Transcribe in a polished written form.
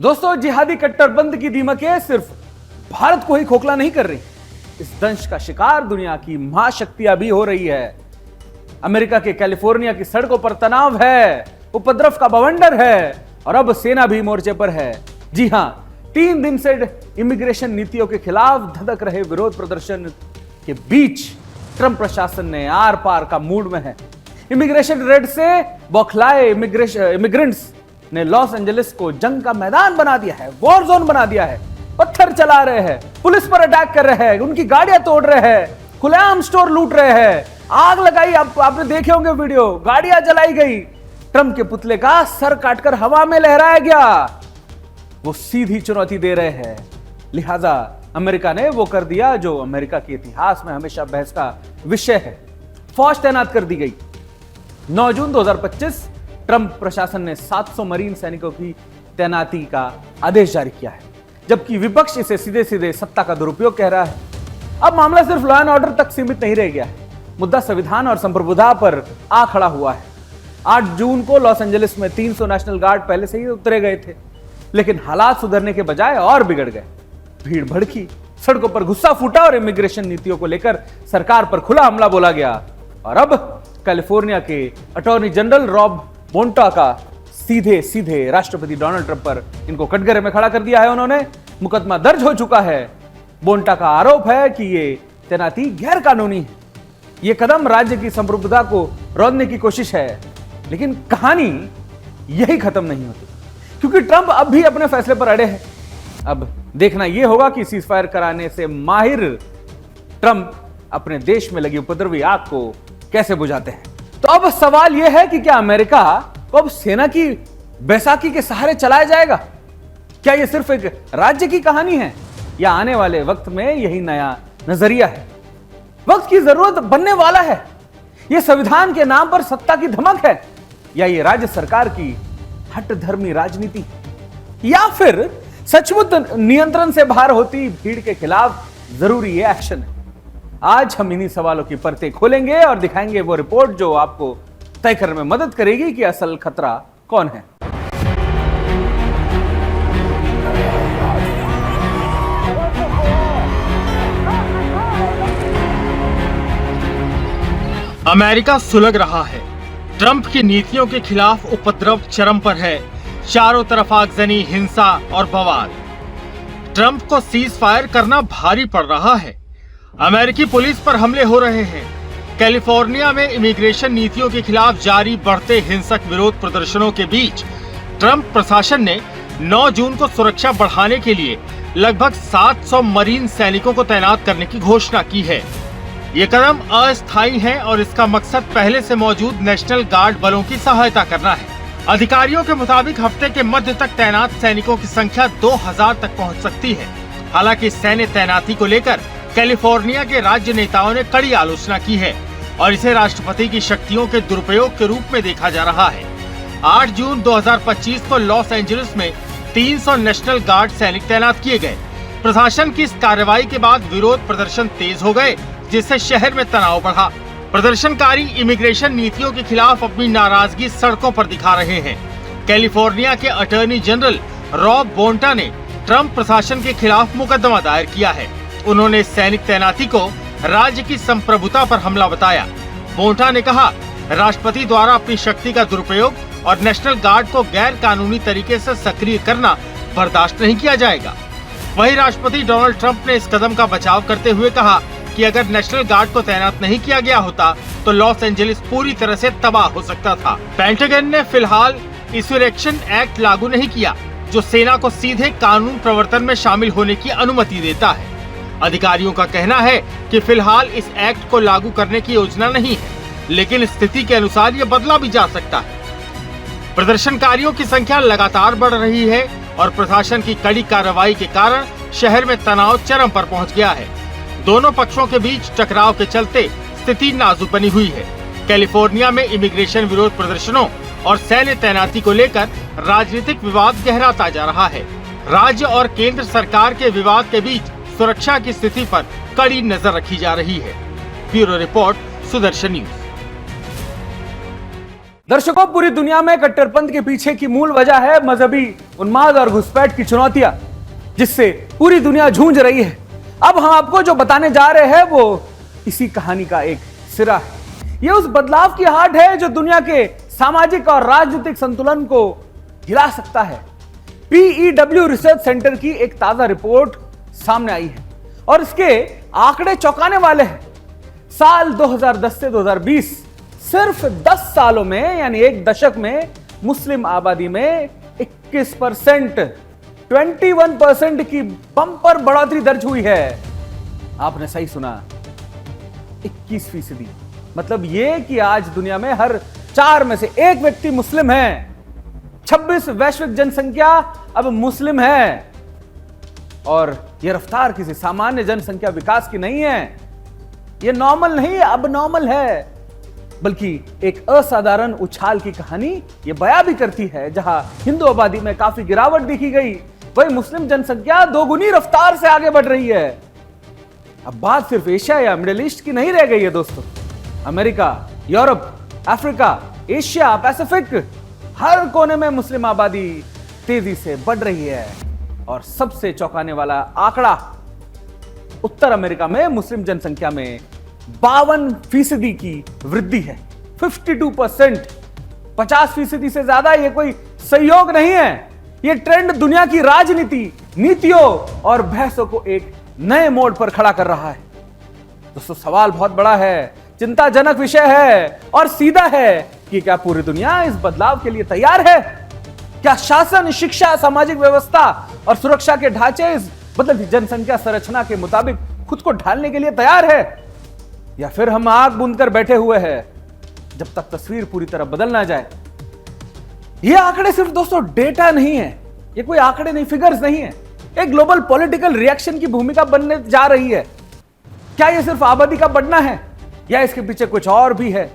दोस्तों, जिहादी कट्टरपंथ की दीमकें सिर्फ भारत को ही खोखला नहीं कर रही, इस दंश का शिकार दुनिया की महाशक्तियां भी हो रही है। अमेरिका के कैलिफोर्निया की सड़कों पर तनाव है, उपद्रव का बवंडर है और अब सेना भी मोर्चे पर है। जी हां, 3 दिन से इमिग्रेशन नीतियों के खिलाफ धधक रहे विरोध प्रदर्शन के बीच ट्रंप प्रशासन ने आर पार का मूड में है। इमिग्रेशन रेड से बौखलाए इमिग्रेंट्स ने लॉस एंजलिस को जंग का मैदान बना दिया है, वॉर जोन बना दिया है। पत्थर चला रहे हैं, पुलिस पर अटैक कर रहे हैं, उनकी गाड़ियां तोड़ रहे हैं, खुलेआम स्टोर लूट रहे हैं, आग लगाई। आपने देखे होंगे वीडियो, गाड़ियां जलाई गई, ट्रंप के पुतले का सर काटकर हवा में लहराया गया। वो सीधी चुनौती दे रहे हैं, लिहाजा अमेरिका ने वो कर दिया जो अमेरिका के इतिहास में हमेशा बहस का विषय है। फौज तैनात कर दी गई। 9 जून 2025 ट्रंप प्रशासन ने 700 मरीन सैनिकों की तैनाती का आदेश जारी किया है, जबकि विपक्ष इसे सीधे सीधे सत्ता का दुरुपयोग कह रहा है। अब मामला सिर्फ लॉ एंड ऑर्डर तक सीमित नहीं रह गया है, मुद्दा संविधान और संप्रभुता पर आ खड़ा हुआ है। 8 जून को लॉस एंजलिस में 300 नेशनल गार्ड पहले से ही उतरे गए थे, लेकिन हालात सुधरने के बजाय और बिगड़ गए। भीड़ भड़की, सड़कों पर गुस्सा फूटा और इमिग्रेशन नीतियों को लेकर सरकार पर खुला हमला बोला गया। और अब कैलिफोर्निया के अटॉर्नी जनरल रॉब बोंटा का सीधे राष्ट्रपति डोनाल्ड ट्रंप पर इनको कटघरे में खड़ा कर दिया है। उन्होंने मुकदमा दर्ज हो चुका है। बोंटा का आरोप है कि ये तैनाती गैर कानूनी है। ये कदम राज्य की संप्रभुता को रौंदने की कोशिश है। लेकिन कहानी यही खत्म नहीं होती, क्योंकि ट्रंप अब भी अपने फैसले पर अड़े हैं। अब देखना यह होगा कि सीजफायर कराने से माहिर ट्रंप अपने देश में लगी उपद्रवी आग को कैसे बुझाते हैं। तो अब सवाल यह है कि क्या अमेरिका को अब सेना की बैसाखी के सहारे चलाया जाएगा? क्या यह सिर्फ एक राज्य की कहानी है, या आने वाले वक्त में यही नया नजरिया है? वक्त की जरूरत बनने वाला है। यह संविधान के नाम पर सत्ता की धमक है, या यह राज्य सरकार की हठधर्मी राजनीति, या फिर सचमुच नियंत्रण से बाहर होती भीड़ के खिलाफ जरूरी ये एक्शन है? आज हम इन्हीं सवालों की परतें खोलेंगे और दिखाएंगे वो रिपोर्ट जो आपको तय करने में मदद करेगी कि असल खतरा कौन है। अमेरिका सुलग रहा है। ट्रंप की नीतियों के खिलाफ उपद्रव चरम पर है। चारों तरफ आगजनी, हिंसा और बवाल। ट्रंप को सीज फायर करना भारी पड़ रहा है। अमेरिकी पुलिस पर हमले हो रहे हैं। कैलिफोर्निया में इमिग्रेशन नीतियों के खिलाफ जारी बढ़ते हिंसक विरोध प्रदर्शनों के बीच ट्रंप प्रशासन ने 9 जून को सुरक्षा बढ़ाने के लिए लगभग 700 मरीन सैनिकों को तैनात करने की घोषणा की है। ये कदम अस्थायी है और इसका मकसद पहले से मौजूद नेशनल गार्ड बलों की सहायता करना है। अधिकारियों के मुताबिक हफ्ते के मध्य तक तैनात सैनिकों की संख्या 2000 तक पहुंच सकती है। हालांकि सैन्य तैनाती को लेकर कैलिफोर्निया के राज्य नेताओं ने कड़ी आलोचना की है और इसे राष्ट्रपति की शक्तियों के दुरुपयोग के रूप में देखा जा रहा है। 8 जून 2025 को लॉस एंजलिस में 300 नेशनल गार्ड सैनिक तैनात किए गए। प्रशासन की इस कार्रवाई के बाद विरोध प्रदर्शन तेज हो गए, जिससे शहर में तनाव बढ़ा। प्रदर्शनकारी इमिग्रेशन नीतियों के खिलाफ अपनी नाराजगी सड़कों पर दिखा रहे हैं। कैलिफोर्निया के अटॉर्नी जनरल रॉब बोंटा ने ट्रंप प्रशासन के खिलाफ मुकदमा दायर किया है। उन्होंने सैनिक तैनाती को राज्य की संप्रभुता पर हमला बताया। बोंटा ने कहा, राष्ट्रपति द्वारा अपनी शक्ति का दुरुपयोग और नेशनल गार्ड को गैर कानूनी तरीके से सक्रिय करना बर्दाश्त नहीं किया जाएगा। वहीं राष्ट्रपति डोनाल्ड ट्रंप ने इस कदम का बचाव करते हुए कहा कि अगर नेशनल गार्ड को तैनात नहीं किया गया होता तो लॉस एंजलिस पूरी तरह से तबाह हो सकता था। पेंटागन ने फिलहाल इंसुरेक्शन एक्ट लागू नहीं किया, जो सेना को सीधे कानून प्रवर्तन में शामिल होने की अनुमति देता है। अधिकारियों का कहना है कि फिलहाल इस एक्ट को लागू करने की योजना नहीं है, लेकिन स्थिति के अनुसार ये बदला भी जा सकता है। प्रदर्शनकारियों की संख्या लगातार बढ़ रही है और प्रशासन की कड़ी कार्रवाई के कारण शहर में तनाव चरम पर पहुंच गया है। दोनों पक्षों के बीच टकराव के चलते स्थिति नाजुक बनी हुई है। कैलिफोर्निया में इमिग्रेशन विरोध प्रदर्शनों और सैन्य तैनाती को लेकर राजनीतिक विवाद गहराता जा रहा है। राज्य और केंद्र सरकार के विवाद के बीच सुरक्षा की स्थिति पर कड़ी नजर रखी जा रही है। Bureau report, Sudarshan news. दर्शकों, पूरी दुनिया में कट्टरपंथ के पीछे की मूल वजह है मजहबी उन्माद और घुसपैठ की चुनौतियां, जिससे पूरी दुनिया जूझ रही है। अब हम आपको जो बताने जा रहे हैं वो इसी कहानी का एक सिरा है। यह उस बदलाव की आहट है जो दुनिया के सामाजिक और राजनीतिक संतुलन को हिला सकता है। PEW रिसर्च सेंटर की एक ताजा रिपोर्ट सामने आई है और इसके आंकड़े चौंकाने वाले हैं। साल 2010 से 2020 सिर्फ 10 सालों में, यानी एक दशक में, मुस्लिम आबादी में 21%, 21% की बम्पर बढ़ोतरी दर्ज हुई है। आपने सही सुना, 21%। मतलब यह कि आज दुनिया में हर 4 में से 1 व्यक्ति मुस्लिम है। 26 वैश्विक जनसंख्या अब मुस्लिम है। और यह रफ्तार किसी सामान्य जनसंख्या विकास की नहीं है। यह नॉर्मल नहीं, अब नॉर्मल है, बल्कि एक असाधारण उछाल की कहानी यह बयां भी करती है। जहां हिंदू आबादी में काफी गिरावट देखी गई, वही मुस्लिम जनसंख्या दोगुनी रफ्तार से आगे बढ़ रही है। अब बात सिर्फ एशिया या मिडिल ईस्ट की नहीं रह गई है दोस्तों। America, Europe, Africa, Asia, Pacific, हर कोने में मुस्लिम आबादी तेजी से बढ़ रही है। और सबसे चौंकाने वाला आंकड़ा, उत्तर अमेरिका में मुस्लिम जनसंख्या में 52% की वृद्धि है। 52%, 50% से ज्यादा। यह कोई सहयोग नहीं है, यह ट्रेंड दुनिया की राजनीति, नीतियों और बहसों को एक नए मोड़ पर खड़ा कर रहा है। दोस्तों, सवाल बहुत बड़ा है, चिंताजनक विषय है और सीधा है कि क्या पूरी दुनिया इस बदलाव के लिए तैयार है? क्या शासन, शिक्षा, सामाजिक व्यवस्था और सुरक्षा के ढांचे इस बदलती जनसंख्या संरचना के मुताबिक खुद को ढालने के लिए तैयार है? या फिर हम आंख बूंद कर बैठे हुए हैं जब तक तस्वीर पूरी तरह बदल ना जाए? ये आंकड़े सिर्फ दोस्तों डेटा नहीं है, ये कोई आंकड़े नहीं, फिगर्स नहीं है। एक ग्लोबल पॉलिटिकल रिएक्शन की भूमिका बनने जा रही है। क्या यह सिर्फ आबादी का बढ़ना है या इसके पीछे कुछ और भी है?